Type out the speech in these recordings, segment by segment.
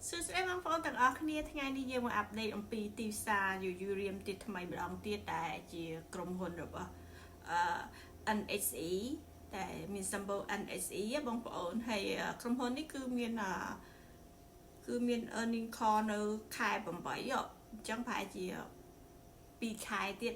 សួស្តីបងប្អូនទាំងអស់គ្នាថ្ងៃនេះយើងមកអាប់ដេតអំពីទីផ្សារយូរៀមទៀតថ្មីម្ដងទៀតតែជាក្រុមហ៊ុនរបស់NHE តែមានសម្បូរ NHE បងប្អូនហើយក្រុមហ៊ុននេះគឺមាន earning call នៅខែ8អញ្ចឹងប្រហែលជា2ខែទៀត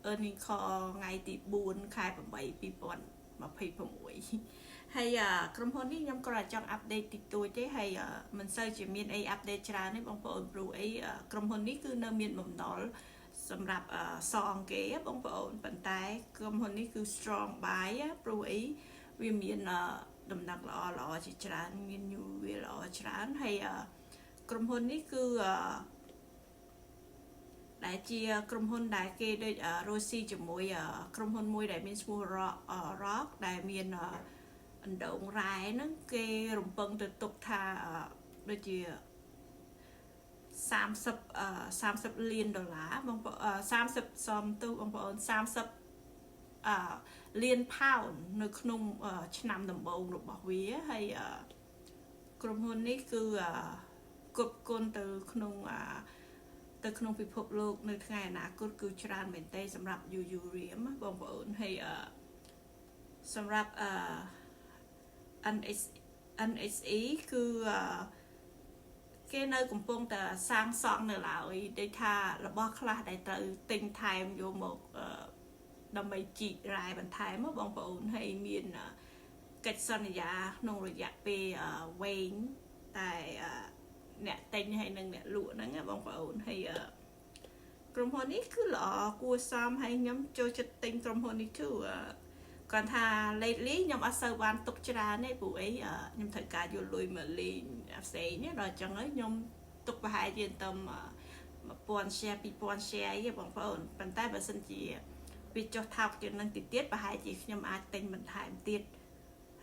earning call ថ្ងៃទី4ខែ8 2026ហើយក្រុមហ៊ុននេះខ្ញុំក៏ចង់អាប់ដេតតិចតួចទេហើយមិនសូវជាមានអីអាប់ដេតច្រើនទេបងប្អូនព្រោះអីក្រុមហ៊ុននេះគឺនៅមានបំណុលសម្រាប់សងគេបងប្អូនប៉ុន្តែក្រុមហ៊ុននេះគឺ strong buy ព្រោះអីវាមានដំណឹងល្អជាច្រើនមានញូវាល្អច្រើនហើយក្រុមហ៊ុននេះគឺដែលជាក្រុមហ៊ុនដែលគេដូចរស់ស៊ីជាមួយក្រុមហ៊ុនមួយដែលមានឈ្មោះ Rock ដែលមានអណ្ដូងរ៉ែហ្នឹងគេរំពឹងទៅទុកថាដូចជា30លានដុល្លារបងប្អូន30សំទោសបងប្អូន30លានផោននៅក្នុងឆ្នាំដំបូងរបស់វាហើយក្រុមហ៊ុននេះគឺគប់គុណទៅក្នុងពិភពលោកនៅថ្ងៃអនាគតគឺច្រើនមែនទែនសម្រាប់យូរៀមបងប្អូនហើយសម្រាប់NHE គឺគេនៅកំពុងតែសាងសង់នៅឡើយដូចថារបស់ខ្លះដែលត្រូវទិញថែមយកមកដើម្បីជីករ៉ែបន្ថែមបងប្អូនហើយមានកិច្ចសន្យាក្នុងរយៈពេលវែងតែអ្នកទិញហើយនិងអ្នកលក់ហ្នឹងបងប្អូនហើយក្រុមហ៊ុននេះគឺល្អគួរសមហើយខ្ញុំចូលចិត្តទិញក្រុមហ៊ុននេះទៅគាត់ថា lately ខ្ញុំអត់សូវបានទុកច្រើនទេព្រោះអីខ្ញុំត្រូវការយកលុយមកលេងផ្សេងនេះដល់អញ្ចឹងហើយខ្ញុំទុកប្រហែលជាទៅ1000 share 2000 share ឯងបងប្អូនប៉ុន្តែបើសិនជាវាចុះថោកជាងនឹងទៀតប្រហែលជាខ្ញុំអាចទិញបន្ថែមទៀត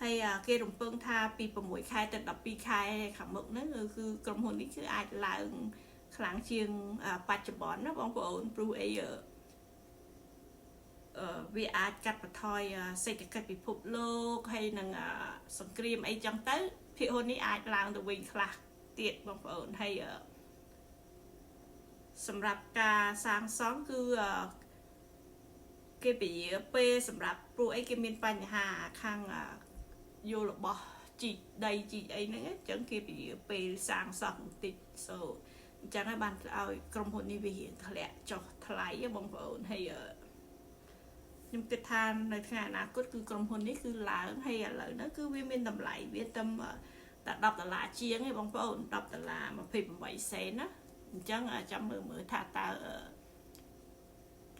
ហើយគេរំពឹងថាពី6ខែទៅ12ខែខាងមុខហ្នឹងគឺក្រុមហ៊ុននេះគឺអាចឡើងខ្លាំងជាងបច្ចុប្បន្នណាបងប្អូនព្រោះអីវាអាចកាត់បន្ថយសេដ្ឋកិច្ចពិភពលោកហើយនឹងសង្គ្រាមអីចឹងទៅភាគហ៊ុននេះអាចឡើងទៅវិញខ្លះទៀតបងប្អូនហើយសម្រាប់ការសាងសង់គឺគេពជាពេលសម្រាប់ព្រោះអីគេមានបញ្ហាខាងយករបស់ជីកដីជីកអីហ្នឹងអញ្ចឹងគេពជាពេលសាងសង់បន្តិចអញ្ចឹងហើយបានឲ្យក្រុមហ៊ុននេះវារៀងធ្លាក់ចុះថ្លៃបងប្អូនហើយខ្ញុំគិតថានៅថ្ងៃអនាគតគឺក្រុមហ៊ុននេះគឺឡើងហើយឥឡូវហ្នឹងគឺវាមានតម្លៃវាតែ$10ជាងឯងបងប្អូន$10.28សេនណាអញ្ចឹងចាំមើលថាតើ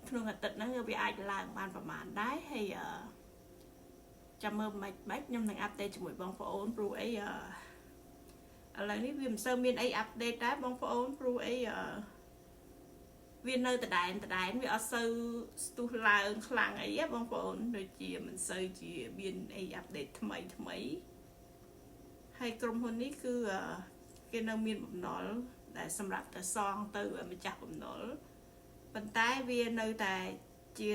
ក្នុងអាទិត្យហ្នឹងវាអាចឡើងបានប្រហែលដែរហើយចាំមើលមិនបាច់ខ្ញុំនឹងអាប់ដេតជាមួយបងប្អូនព្រោះអីឥឡូវនេះវាមិនសូវមានអីអាប់ដេតដែរបងប្អូនព្រោះអីវានៅដដែលវាអត់សូវស្ទុះឡើងខ្លាំងអីបងប្អូនដូចជាមិនសូវជាមានអីអាប់ដេតថ្មីហើយក្រុមហ៊ុននេះគឺគេនៅមានបំណុលដែលសម្រាប់ទៅសងទៅម្ចាស់បំណុលប៉ុន្តែវានៅតែជា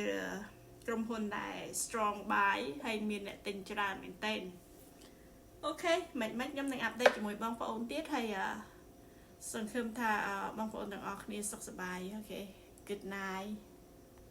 ក្រុមហ៊ុនដែល strong buy ហើយមានអ្នកទិញច្រើនមែនទែនអូខេមិនខ្ញុំនឹងអាប់ដេតជាមួយបងប្អូនទៀតហើយសង្ឃឹមថាបងប្អូនទាំងអស់គ្នាសុខសប្បាយអូខេ good night